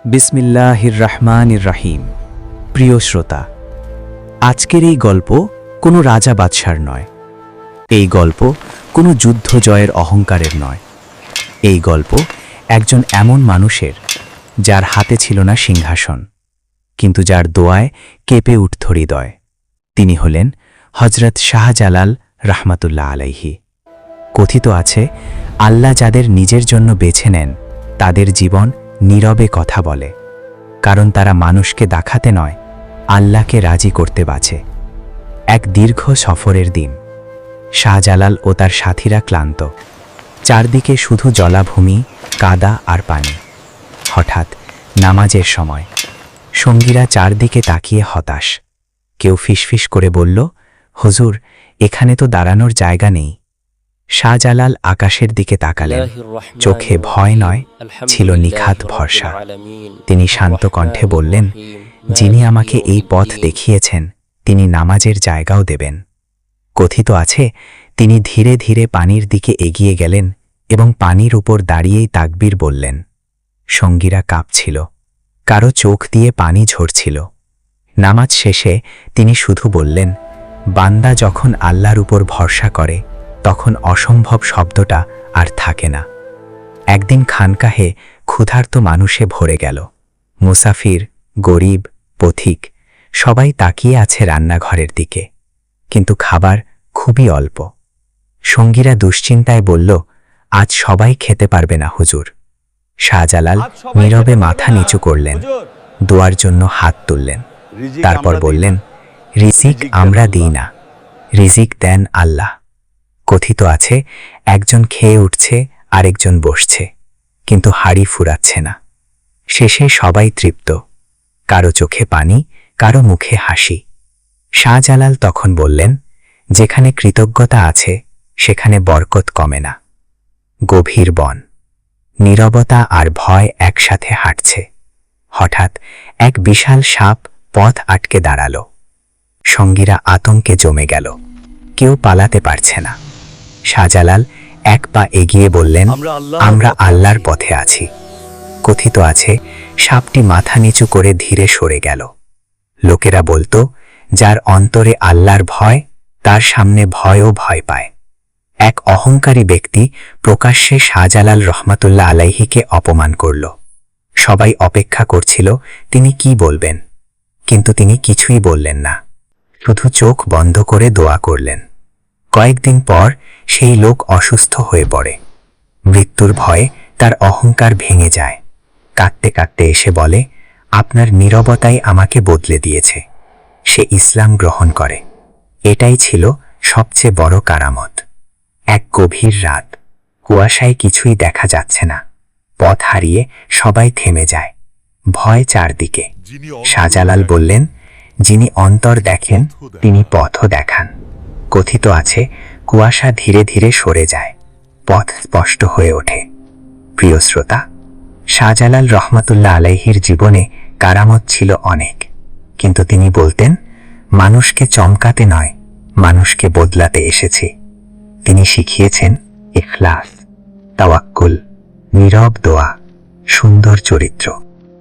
বিসমিল্লাহির রহমানির রহিম। প্রিয় শ্রোতা, আজকের এই গল্প কোনো রাজা বাদশার নয়। এই গল্প কোনো যুদ্ধ জয়ের অহংকারের নয়। এই গল্প একজন এমন মানুষের, যার হাতে ছিল না সিংহাসন, কিন্তু যার দোয়ায় কেঁপে উঠত হৃদয়। তিনি হলেন হজরত শাহজালাল রাহমাতুল্লাহ আলাইহি। কথিত আছে, আল্লাহ যাদের নিজের জন্য বেছে নেন, তাদের জীবন নীরবে কথা বলে, কারণ তারা মানুষকে দেখাতে নয়, আল্লাহকে রাজি করতে বাঁচে। এক দীর্ঘ সফরের দিন। শাহজালাল ও তার সাথীরা ক্লান্ত। চারদিকে শুধু জলাভূমি, কাদা আর পানি। হঠাৎ নামাজের সময়। সঙ্গীরা চারদিকে তাকিয়ে হতাশ। কেউ ফিসফিস করে বলল, হুজুর, এখানে তো দাঁড়ানোর জায়গা নেই। শাহজালাল আকাশের দিকে তাকালেন। চোখে ভয় নয়, ছিল নিখাত ভরসা। তিনি শান্ত কণ্ঠে বললেন, যিনি আমাকে এই পথ দেখিয়েছেন, তিনি নামাজের জায়গাও দেবেন। কথিত আছে, তিনি ধীরে ধীরে পানির দিকে এগিয়ে গেলেন এবং পানির উপর দাঁড়িয়েই তাকবীর বললেন। সঙ্গীরা কাঁপছিল, কারো চোখ দিয়ে পানি ঝরছিল। নামাজ শেষে তিনি শুধু বললেন, বান্দা যখন আল্লাহর উপর ভরসা করে, তখন অসম্ভব শব্দটা আর থাকে না। একদিন খানকাহে ক্ষুধার্ত মানুষে ভরে গেল। মুসাফির, গরিব, পথিক সবাই তাকিয়ে আছে রান্নাঘরের দিকে, কিন্তু খাবার খুবই অল্প। সঙ্গীরা দুশ্চিন্তায় বলল, আজ সবাই খেতে পারবে না হুজুর। শাহজালাল নীরবে মাথা নিচু করলেন, দোয়ার জন্য হাত তুললেন। তারপর বললেন, রিজিক আমরা দিই না, রিজিক দেন আল্লাহ। কথিত আছে, একজন খেয়ে উঠছে, আরেকজন বসছে, কিন্তু হাড়ি ফুরাচ্ছে না। শেষে সবাই তৃপ্ত, কারো চোখে পানি, কারো মুখে হাসি। শাহজালাল তখন বললেন, যেখানে কৃতজ্ঞতা আছে, সেখানে বরকত কমে না। গভীর বন, নীরবতা আর ভয় একসাথে হাঁটছে। হঠাৎ এক বিশাল সাপ পথ আটকে দাঁড়াল। সঙ্গীরা আতঙ্কে জমে গেল, কেউ পালাতে পারছে না। শাহজালাল এক পা এগিয়ে বললেন, আমরা আল্লাহর পথে আছি। কথিত আছে, সাপটি মাথা নিচু করে ধীরে সরে গেল। লোকেরা বলতো, যার অন্তরে আল্লাহর ভয়, তার সামনে ভয়ও ভয় পায়। এক অহংকারী ব্যক্তি প্রকাশ্যে শাহজালাল রহমাতুল্লাহ আলাইহিকে অপমান করল। সবাই অপেক্ষা করছিল তিনি কি বলবেন, কিন্তু তিনি কিছুই বললেন না, শুধু চোখ বন্ধ করে দোয়া করলেন। কয়েকদিন পর সেই লোক অসুস্থ হয়ে পড়ে। মৃত্যুর ভয়ে তার অহংকার ভেঙে যায়। কাঁদতে কাঁদতে এসে বলে, আপনার নীরবতাই আমাকে বদলে দিয়েছে। সে ইসলাম গ্রহণ করে। এটাই ছিল সবচেয়ে বড় কারামত। এক গভীর রাত, কুয়াশায় কিছুই দেখা যাচ্ছে না। পথ হারিয়ে সবাই থেমে যায়, ভয় চারদিকে। শাহজালাল বললেন, যিনি অন্তর দেখেন, তিনি পথও দেখান। কথিত আছে, কুয়াশা ধীরে ধীরে সরে যায়, পথ স্পষ্ট হয়ে ওঠে। প্রিয় শ্রোতা, শাহজালাল রহমাতুল্লাহ আলাইহির জীবনে কারামত ছিল অনেক, কিন্তু তিনি বলতেন, মানুষকে চমকাতে নয়, মানুষকে বদলাতে এসেছি। তিনি শিখিয়েছেন ইখলাস, তাওয়াক্কুল, নীরব দোয়া, সুন্দর চরিত্র।